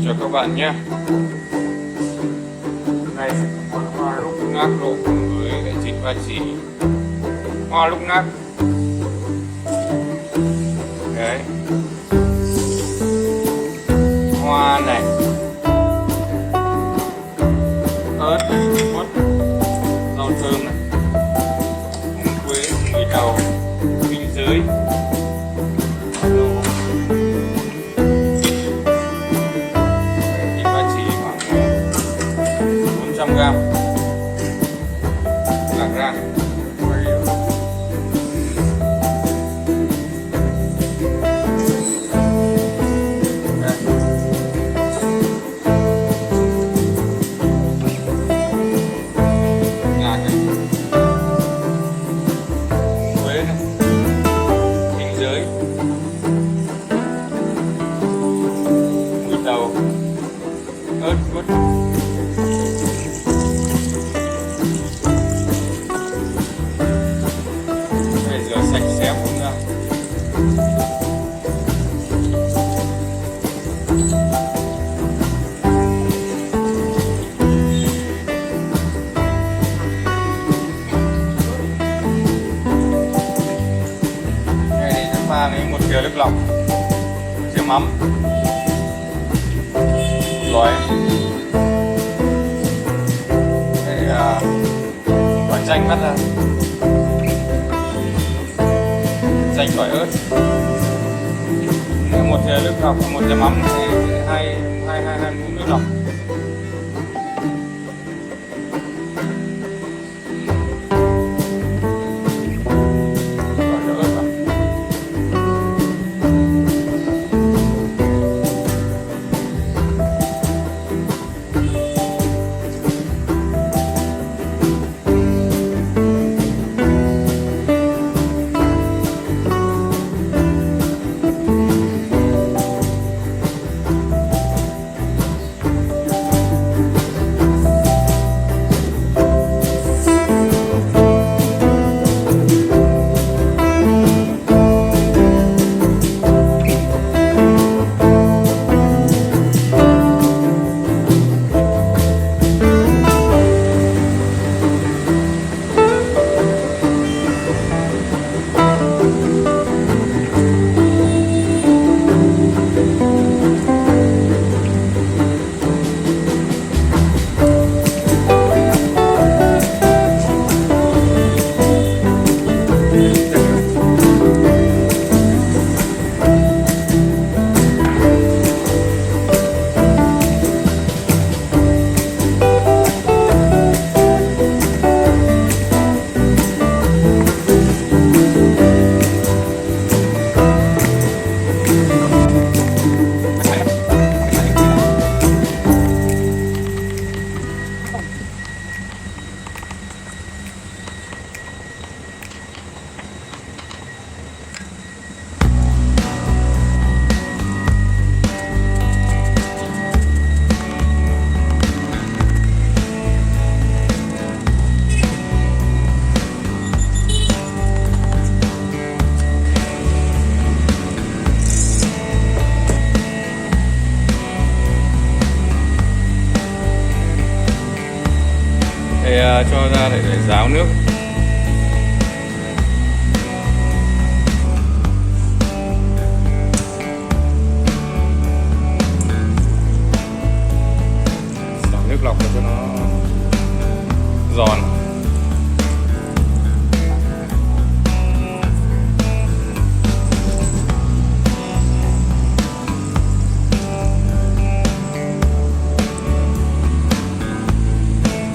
cho các bạn nhé. Này món hoa lúc nát lộ với lại thịt ba chỉ, hoa lúc nát đấy, hoa này, ớt, quất, rau thơm này, quế, mì đầu, kinh giới, thịt ba chỉ khoảng 400g, lạc rang. Ớt quất, để rửa sạch xé cũng ra. Đây thì chúng ta lấy 1 thìa nước lọc, 1 thìa mắm, gói để gói chanh bắt ra, chanh tỏi ớt, 1 thìa nước lọc, 1 thìa mắm, hai muỗng nước lọc. Để cho ra để ráo nước. Xả nước lọc cho nó giòn.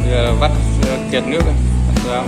Giờ vắt kiệt nước này, vắt ráo.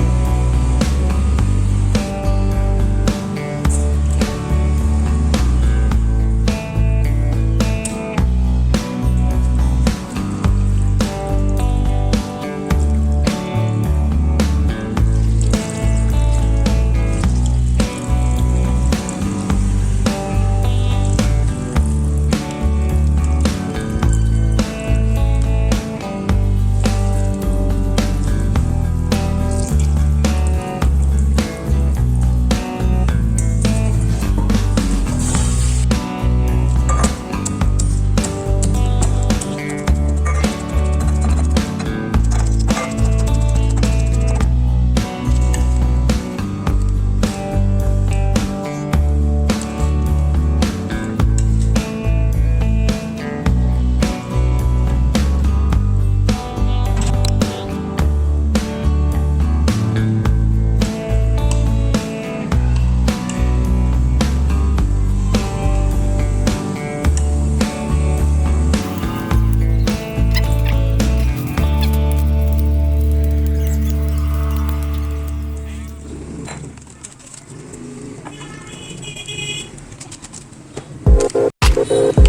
Bye.